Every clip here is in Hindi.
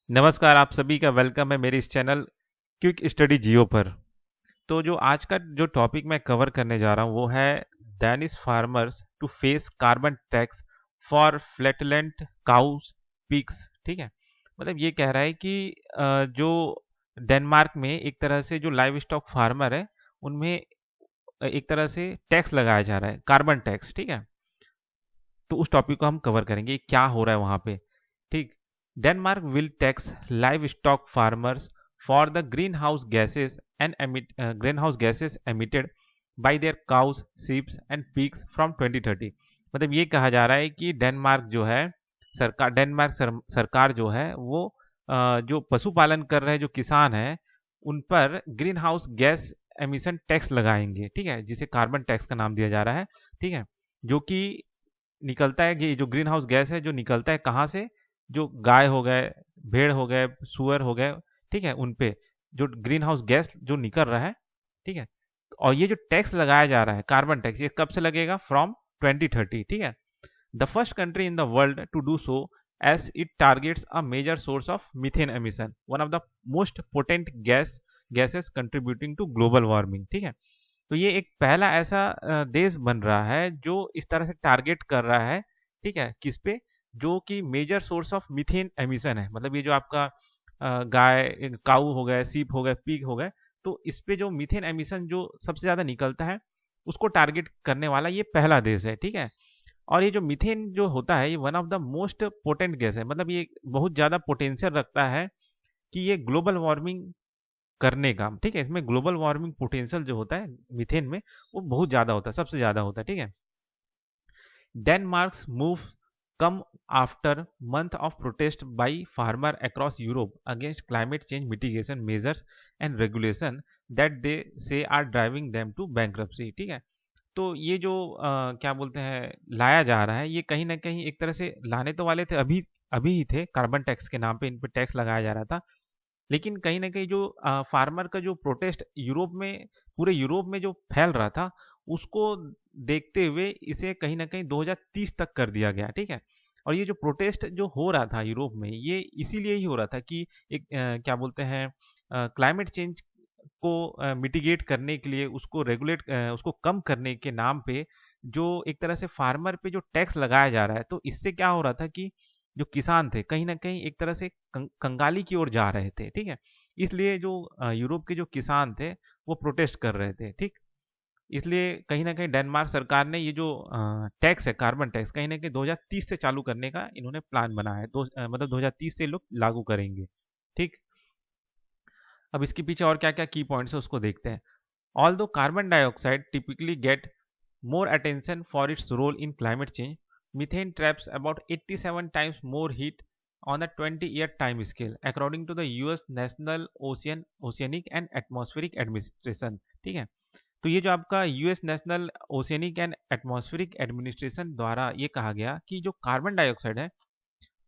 नमस्कार, आप सभी का वेलकम है मेरे इस चैनल क्विक स्टडी जियो पर। तो जो आज का जो टॉपिक मैं कवर करने जा रहा हूँ वो है Danish farmers to face carbon tax for flatulent cows pigs. ठीक है, मतलब ये कह रहा है कि जो डेनमार्क में एक तरह से जो लाइव स्टॉक फार्मर है उनमें एक तरह से टैक्स लगाया जा रहा है, कार्बन टैक्स। ठीक है, तो उस टॉपिक को हम कवर करेंगे, क्या हो रहा है वहां पे। ठीक, Denmark will tax live stock farmers for the green house gases and green house gases emitted by there cows sheeps and pigs from 2030। मतलब ये कहा जा रहा है कि डेनमार्क जो है, सरकार जो है वो जो पशुपालन कर रहे जो किसान हैं उन पर green house gas emission tax लगाएंगे। ठीक है, जिसे कार्बन टैक्स का नाम दिया जा रहा है। ठीक है, जो कि निकलता है कि जो ग्रीन हाउस गैस है जो निकलता है कहाँ से, जो गाय हो गए, भेड़ हो गए, सुअर हो गए, ठीक है, उन पे जो ग्रीन हाउस गैस जो निकल रहा है। ठीक है, और ये जो टैक्स लगाया जा रहा है कार्बन टैक्स, ये कब से लगेगा? फ्रॉम 2030। ठीक है, the first country in the world to do so, as it targets a major source of methane emission, one of the most potent gases contributing to global warming। ठीक है, तो ये एक पहला ऐसा देश बन रहा है जो इस तरह से टारगेट कर रहा है। ठीक है, किस पे? जो कि major source of methane emission है, मतलब ये जो आपका गाय, काऊ हो गए, सीप हो गए, पिग हो गए, तो इस पे जो मीथेन एमिशन जो सबसे ज्यादा निकलता है उसको टारगेट करने वाला ये पहला देश है। ठीक है, और ये जो मीथेन जो होता है ये one of the most potent gas है, मतलब ये बहुत ज्यादा पोटेंशियल रखता है कि ये ग्लोबल वार्मिंग करने का। ठीक है, इसमें ग्लोबल वार्मिंग पोटेंशियल जो होता है मीथेन में वो बहुत ज्यादा होता है, सबसे ज्यादा होता है। ठीक है, Denmark's move come after month of protest by farmer across Europe against climate change mitigation measures and regulation that they say are driving them to bankruptcy। ठीक है, तो ये जो क्या बोलते हैं लाया जा रहा है, ये कहीं ना कहीं एक तरह से लाने तो वाले थे, अभी अभी ही थे, कार्बन टैक्स के नाम पे इन पे टैक्स लगाया जा रहा था। लेकिन कहीं ना कहीं जो फार्मर का जो प्रोटेस्ट यूरोप में, पूरे यूरोप में जो फैल रहा था, उसको देखते हुए इसे कहीं ना कहीं 2030 तक कर दिया गया। ठीक है, और ये जो प्रोटेस्ट जो हो रहा था यूरोप में, ये इसीलिए ही हो रहा था कि एक क्या बोलते हैं क्लाइमेट चेंज को मिटिगेट करने के लिए, उसको रेगुलेट, उसको कम करने के नाम पे जो एक तरह से फार्मर पे जो टैक्स लगाया जा रहा है, तो इससे क्या हो रहा था कि जो किसान थे कहीं ना कहीं एक तरह से कंगाली की ओर जा रहे थे। ठीक है, इसलिए जो यूरोप के जो किसान थे वो प्रोटेस्ट कर रहे थे। ठीक, इसलिए कहीं ना कहीं डेनमार्क सरकार ने ये जो टैक्स है, कार्बन टैक्स, कहीं ना कहीं 2030 से चालू करने का इन्होंने प्लान बनाया है। मतलब 2030 से लोग लागू करेंगे। ठीक, अब इसके पीछे और क्या क्या की पॉइंट्स है उसको देखते हैं। Although carbon dioxide typically get more attention for its role in climate change, methane traps about 87 times more heat on a 20-year time scale, according to the US National Oceanic and Atmospheric Administration। ठीक है, तो ये जो आपका US national oceanic and atmospheric administration द्वारा ये कहा गया कि जो कार्बन डाइऑक्साइड है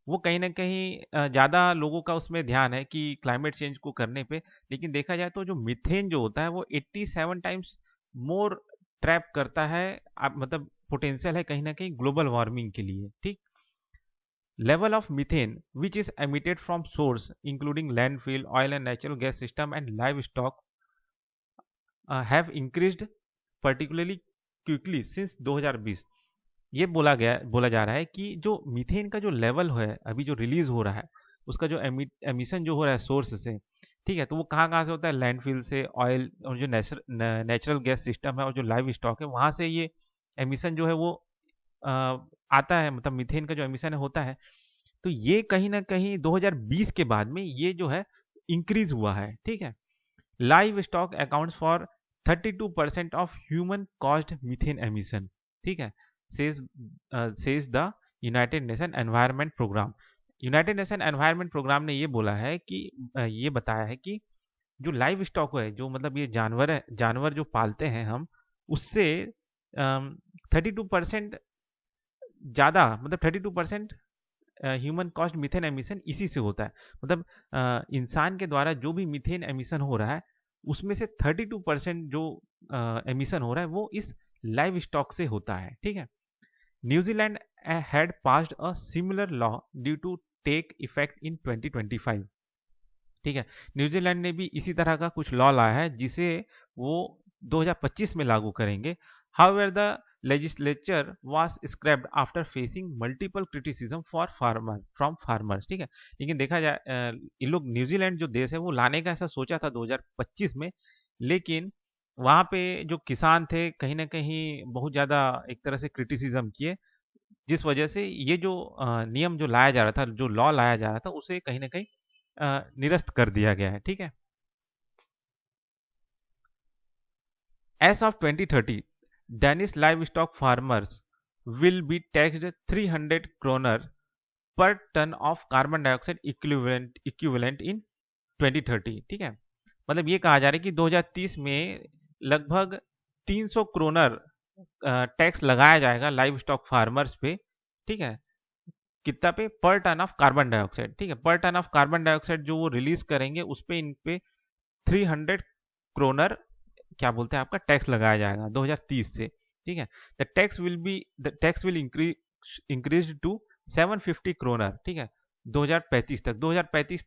वो कहीं ना कहीं ज़्यादा लोगों का उसमें ध्यान है कि क्लाइमेट चेंज को करने पे, लेकिन देखा जाए तो जो मीथेन जो होता है वो 87 टाइम्स मोर ट्रैप करता है। मतलब पोटेंशियल है कहीं ना कहीं ग्लोबल वार्मिंग के लिए। ठीक, level of methane which is emitted from source including landfill, oil and natural gas system and live stock have increased particularly quickly since 2020। ये बोला जा रहा है कि जो मीथेन का जो लेवल है अभी जो रिलीज हो रहा है, उसका जो एमिशन जो हो रहा है सोर्स से, ठीक है, तो वो कहाँ कहाँ से होता है? लैंडफिल से, ऑयल, और जो नेचुरल गैस सिस्टम है और जो लाइव स्टॉक है वहां से ये एमिशन जो है वो अ, आता है, मतलब मीथेन का जो एमिशन होता है। तो ये कहीं ना कहीं 2020 के बाद में ये जो है इंक्रीज हुआ है। ठीक है, live stock accounts for 32% of human caused methane emission. ठीक है, says says the United Nation environment programme. United Nation environment programme ने ये बोला है कि ये बताया है कि जो लाइव स्टॉक है, जो मतलब ये जानवर है, जानवर जो पालते हैं हम, उससे 32% ज़्यादा, मतलब 32% ह्यूमन कॉस्ट मीथेन एमिशन इसी से होता है। मतलब इंसान के द्वारा जो भी मीथेन एमिशन हो रहा है उसमें से 32% जो एमिशन हो रहा है वो इस लाइव स्टॉक से होता है। ठीक है, New Zealand had passed a similar law due to take effect in 2025। ठीक है, न्यूजीलैंड ने भी इसी तरह का कुछ लॉ लाया है जिसे वो 2025 में लागू करेंगे। However the legislature was scraped after facing multiple criticism for farmer from farmers. ठीक है, लेकिन देखा जाए ये लोग न्यूजीलैंड जो देश है वो लाने का ऐसा सोचा था 2025 में, लेकिन वहाँ पे जो किसान थे कहीं ना कहीं बहुत ज़्यादा एक तरह से क्रिटिसिज्म किए, जिस वजह से ये जो नियम जो लाया जा रहा था, जो लॉ लाया जा रहा था, उसे कहीं ना कहीं निरस्त कर दिया गया है। ठीक है, as of 2030 Danish live stock farmers will be taxed 300 kroner per ton of carbon dioxide equivalent in 2030। ठीक है, मतलब ये कहा जा रहा है कि 2030 में लगभग 300 क्रोनर टैक्स लगाया जाएगा लाइव स्टॉक फार्मर्स पे। ठीक है, कितना पे? पर टन ऑफ कार्बन डाइऑक्साइड। ठीक है, पर टन ऑफ कार्बन डाइऑक्साइड जो वो रिलीज करेंगे उस पे इन पे 300 क्रोनर क्या बोलते हैं आपका टैक्स लगाया जाएगा 2030 से। ठीक है, the tax will increase to 750 kroner. ठीक है, 2035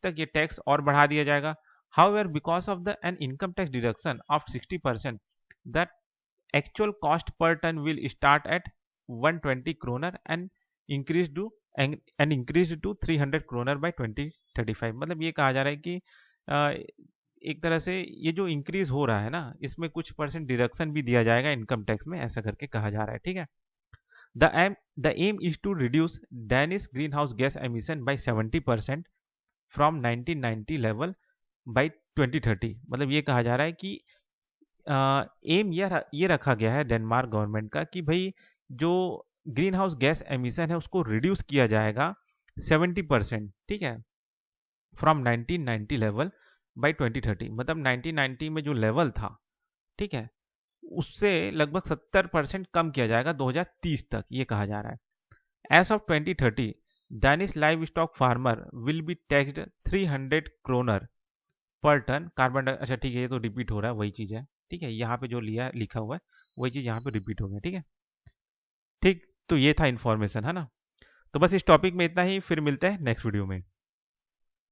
तक ये टैक्स और बढ़ा दिया जाएगा। However because of the an income tax deduction of 60%, the actual cost per ton will start at 120 kroner and increase to and increased to 300 kroner by 2035। मतलब ये कहा जा रहा है कि एक तरह से ये जो इंक्रीज हो रहा है ना, इसमें कुछ परसेंट डिडक्शन भी दिया जाएगा इनकम टैक्स में, ऐसा करके कहा जा रहा है। ठीक है, the aim is to reduce Danish green house gas emission by 70% from 1990 level by 2030। मतलब ये कहा जा रहा है कि एम ये रखा गया है डेनमार्क गवर्नमेंट का कि भाई जो ग्रीन हाउस गैस एमिशन है उसको रिड्यूस किया जाएगा 70%। ठीक है, फ्रॉम 1990 लेवल बाय 2030। मतलब 1990 में जो लेवल था, ठीक है, उससे लगभग 70% कम किया जाएगा 2030 तक, ये कहा जा रहा है। As of 2030 Danish live stock farmer will be taxed 300 kroner per ton carbon अच्छा ठीक है, ये तो रिपीट हो रहा है, वही चीज है। ठीक है, यहाँ पे जो लिया लिखा हुआ है वही चीज यहाँ पे रिपीट हो गया। ठीक है, ठीक, तो ये था इन्फॉर्मेशन, है ना। तो बस इस टॉपिक में इतना ही, फिर मिलते हैं नेक्स्ट वीडियो में।